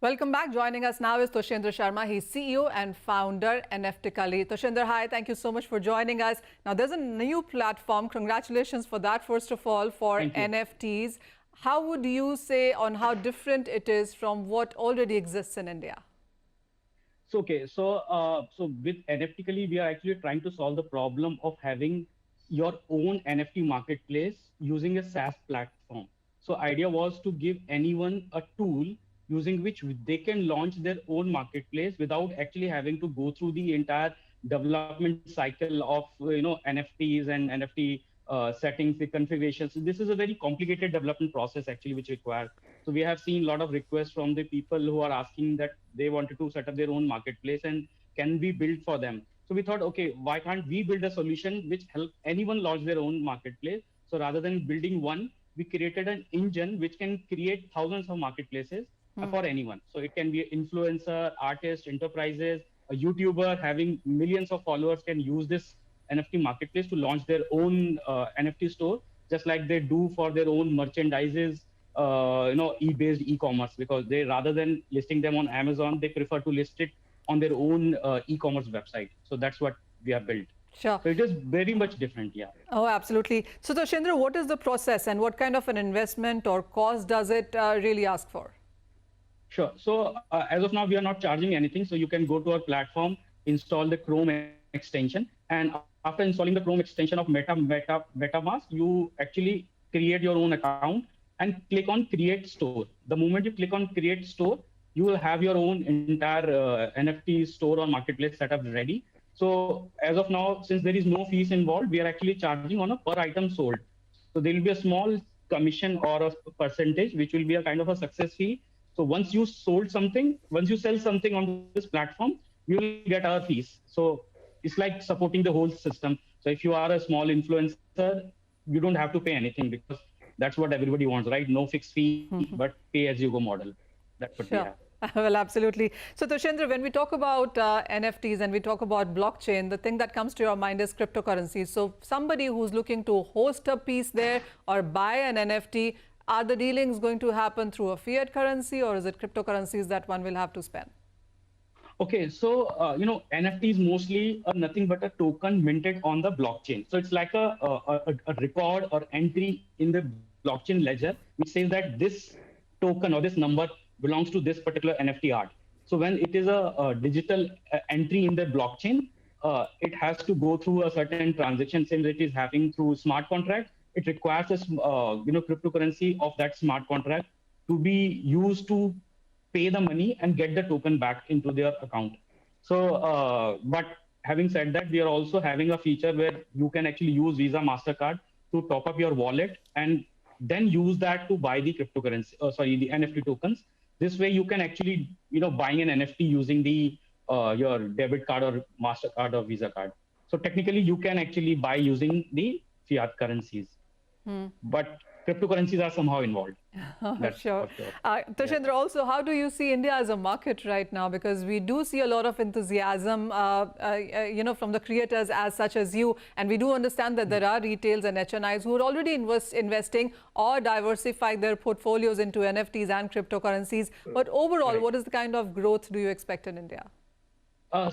Welcome back. Joining us now is Toshendra Sharma. He's CEO and founder NFTically. Toshendra, hi. Thank you so much for joining us. Now, there's a new platform. Congratulations for that, first of all, for NFTs. How would you say on how different it is from what already exists in India? So with NFTically, we are actually trying to solve the problem of having your own NFT marketplace using a SaaS platform. So idea was to give anyone a tool using which they can launch their own marketplace without actually having to go through the entire development cycle of NFTs and NFT settings, the configurations. So this is a very complicated development process actually, which requires. So we have seen a lot of requests from the people who are asking that they wanted to set up their own marketplace and can we build for them. So we thought, okay, why can't we build a solution which help anyone launch their own marketplace? So rather than building one, we created an engine which can create thousands of marketplaces for anyone. So it can be an influencer, artist, enterprises, a YouTuber having millions of followers can use this NFT marketplace to launch their own NFT store, just like they do for their own merchandises, e-based e-commerce, because they rather than listing them on Amazon, they prefer to list it on their own e-commerce website. So that's what we have built. Sure. So it is very much different, yeah. Oh, absolutely. So Toshendra, what is the process and what kind of an investment or cost does it really ask for? Sure. So as of now, we are not charging anything. So you can go to our platform, install the Chrome extension, and after installing the Chrome extension of MetaMask, you actually create your own account and click on Create Store. The moment you click on Create Store, you will have your own entire NFT store or marketplace setup ready. So as of now, since there is no fees involved, we are actually charging on a per item sold. So there will be a small commission or a percentage, which will be a kind of a success fee. So once you sold something, once you sell something on this platform, you will get our fees. So it's like supporting the whole system. So if you are a small influencer, you don't have to pay anything because that's what everybody wants, right? No fixed fee, but pay as you go model. That's what we have. Well, absolutely. So Toshendra, when we talk about NFTs and we talk about blockchain, the thing that comes to your mind is cryptocurrency. So somebody who's looking to host a piece there or buy an NFT, are the dealings going to happen through a fiat currency or is it cryptocurrencies that one will have to spend? Okay, so NFT is mostly nothing but a token minted on the blockchain. So it's like a record or entry in the blockchain ledger, which says that this token or this number belongs to this particular NFT art. So when it is a digital entry in the blockchain, it has to go through a certain transaction. Since it is happening through smart contract, it requires a cryptocurrency of that smart contract to be used to pay the money and get the token back into their account. So, but having said that, we are also having a feature where you can actually use Visa, MasterCard to top up your wallet and then use that to buy the cryptocurrency, the NFT tokens. This way you can actually, buying an NFT using the your debit card or MasterCard or Visa card. So technically you can actually buy using the fiat currencies. But cryptocurrencies are somehow involved. Sure. Toshendra, also, how do you see India as a market right now? Because we do see a lot of enthusiasm, from the creators as such as you. And we do understand that there are retails and HNIs who are already investing or diversifying their portfolios into NFTs and cryptocurrencies. But overall, what is the kind of growth do you expect in India?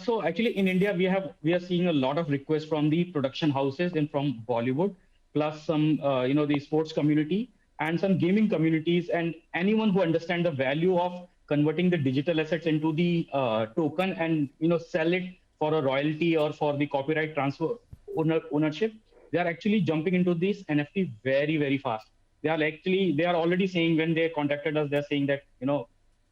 So actually in India, we are seeing a lot of requests from the production houses and from Bollywood, plus some, the sports community and some gaming communities, and anyone who understands the value of converting the digital assets into the token and, sell it for a royalty or for the copyright transfer ownership. They are actually jumping into this NFT very, very fast. They are already saying when they contacted us, they're saying that,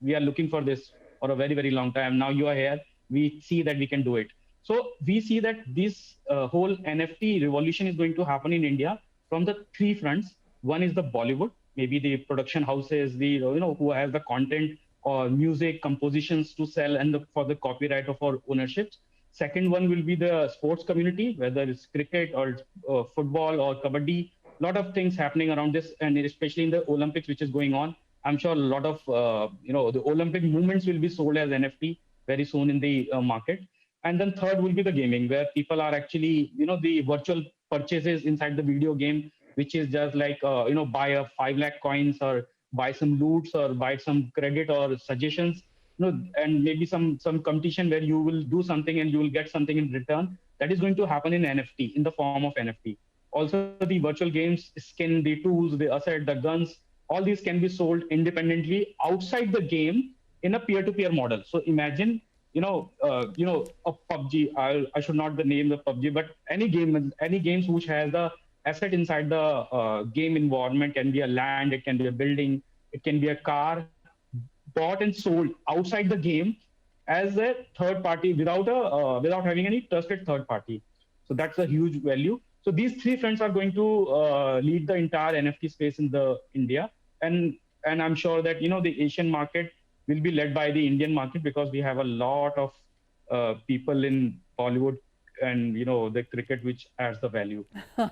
we are looking for this for a very, very long time. Now you are here. We see that we can do it. So we see that this whole NFT revolution is going to happen in India from the three fronts. One is the Bollywood, maybe the production houses, who have the content or music compositions to sell and for the copyright or for ownership. Second one will be the sports community, whether it's cricket or football or kabaddi. A lot of things happening around this, and especially in the Olympics, which is going on. I'm sure a lot of the Olympic movements will be sold as NFT very soon in the market. And then third will be the gaming, where people are actually, the virtual purchases inside the video game, which is just like, buy a 5 lakh coins or buy some loots or buy some credit or suggestions, and maybe some competition where you will do something and you will get something in return. That is going to happen in NFT, in the form of NFT. Also, the virtual games, skin, the tools, the asset, the guns, all these can be sold independently outside the game in a peer-to-peer model. So imagine, a PUBG. I should not name the PUBG, but any games which has the asset inside the game environment, can be a land, it can be a building, it can be a car, bought and sold outside the game as a third party without having any trusted third party. So that's a huge value. So these three fronts are going to lead the entire NFT space in the India, and I'm sure that the Asian market will be led by the Indian market, because we have a lot of people in Bollywood and the cricket, which adds the value.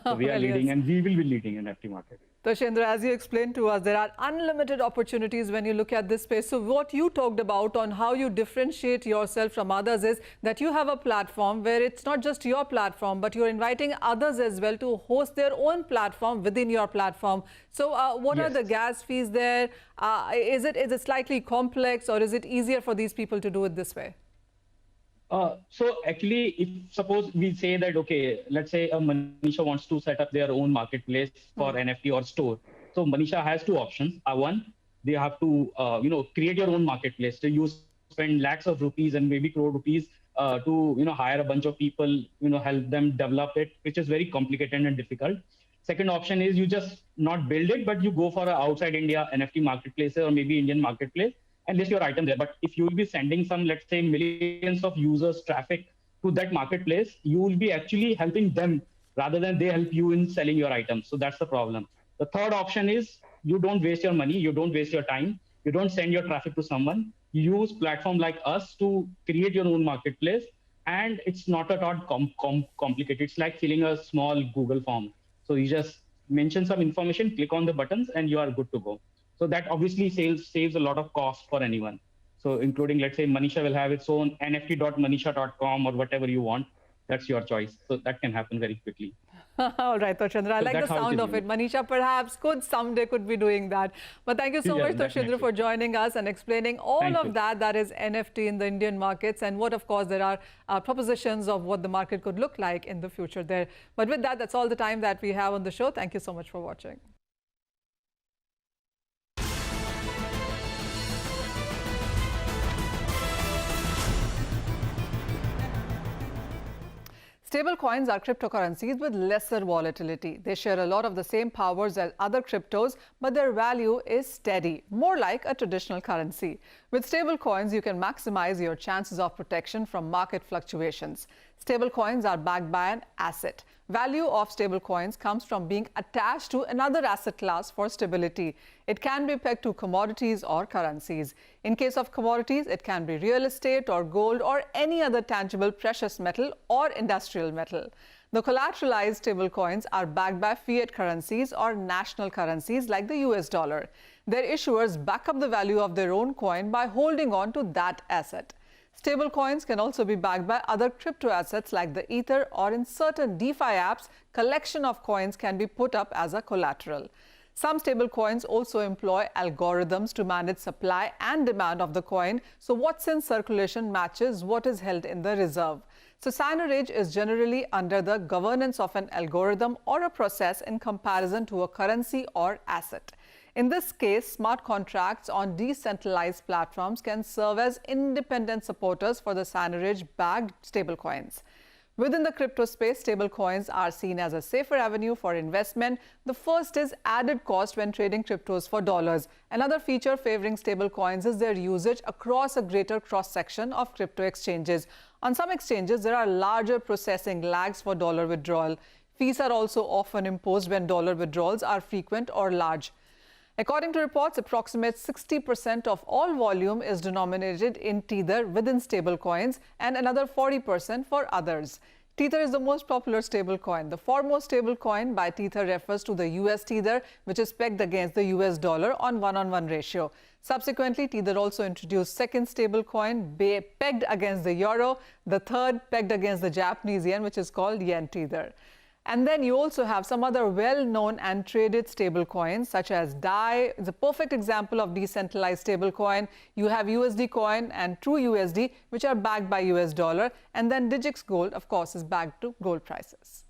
So we are leading, and we will be leading in NFT market. Toshendra, as you explained to us, there are unlimited opportunities when you look at this space. So what you talked about on how you differentiate yourself from others is that you have a platform where it's not just your platform, but you're inviting others as well to host their own platform within your platform. So what are the gas fees there? Is it slightly complex, or is it easier for these people to do it this way? So actually, if suppose we say that, okay, let's say Manisha wants to set up their own marketplace for NFT or store. So Manisha has two options. One, they have to, create your own marketplace. So you spend lakhs of rupees and maybe crore rupees to, hire a bunch of people, help them develop it, which is very complicated and difficult. Second option is you just not build it, but you go for an outside India NFT marketplace or maybe Indian marketplace, and list your item there. But if you will be sending some, let's say, millions of users traffic to that marketplace, you will be actually helping them rather than they help you in selling your items. So that's the problem. The third option is you don't waste your money, you don't waste your time, you don't send your traffic to someone. You use platform like us to create your own marketplace, and it's not at all complicated. It's like filling a small Google form. So you just mention some information, click on the buttons, and you are good to go. So that obviously saves a lot of cost for anyone. So including, let's say, Manisha will have its own nft.manisha.com or whatever you want. That's your choice. So that can happen very quickly. All right, Toshendra, I like the sound of it. Manisha perhaps someday could be doing that. But thank you so much, Toshendra, for joining us and explaining all of that is NFT in the Indian markets, and what, of course, there are propositions of what the market could look like in the future there. But with that, that's all the time that we have on the show. Thank you so much for watching. Stablecoins are cryptocurrencies with lesser volatility. They share a lot of the same powers as other cryptos, but their value is steady, more like a traditional currency. With stablecoins, you can maximize your chances of protection from market fluctuations. Stablecoins are backed by an asset. Value of stablecoins comes from being attached to another asset class for stability. It can be pegged to commodities or currencies. In case of commodities, it can be real estate or gold or any other tangible precious metal or industrial metal. The collateralized stablecoins are backed by fiat currencies or national currencies like the US dollar. Their issuers back up the value of their own coin by holding on to that asset. Stablecoins can also be backed by other crypto assets like the Ether, or in certain DeFi apps, collection of coins can be put up as a collateral. Some stablecoins also employ algorithms to manage supply and demand of the coin, so what's in circulation matches what is held in the reserve. So signage is generally under the governance of an algorithm or a process in comparison to a currency or asset. In this case, smart contracts on decentralized platforms can serve as independent supporters for the signage-backed stablecoins. Within the crypto space, stablecoins are seen as a safer avenue for investment. The first is added cost when trading cryptos for dollars. Another feature favoring stablecoins is their usage across a greater cross-section of crypto exchanges. On some exchanges, there are larger processing lags for dollar withdrawal. Fees are also often imposed when dollar withdrawals are frequent or large. According to reports, approximately 60% of all volume is denominated in Tether within stablecoins, and another 40% for others. Tether is the most popular stablecoin. The foremost stablecoin by Tether refers to the US Tether, which is pegged against the US dollar on one-on-one ratio. Subsequently, Tether also introduced second stablecoin pegged against the euro, the third pegged against the Japanese yen, which is called yen Tether. And then you also have some other well-known and traded stablecoins, such as DAI. It's a perfect example of decentralized stablecoin. You have USD Coin and True USD, which are backed by US dollar. And then Digix Gold, of course, is backed to gold prices.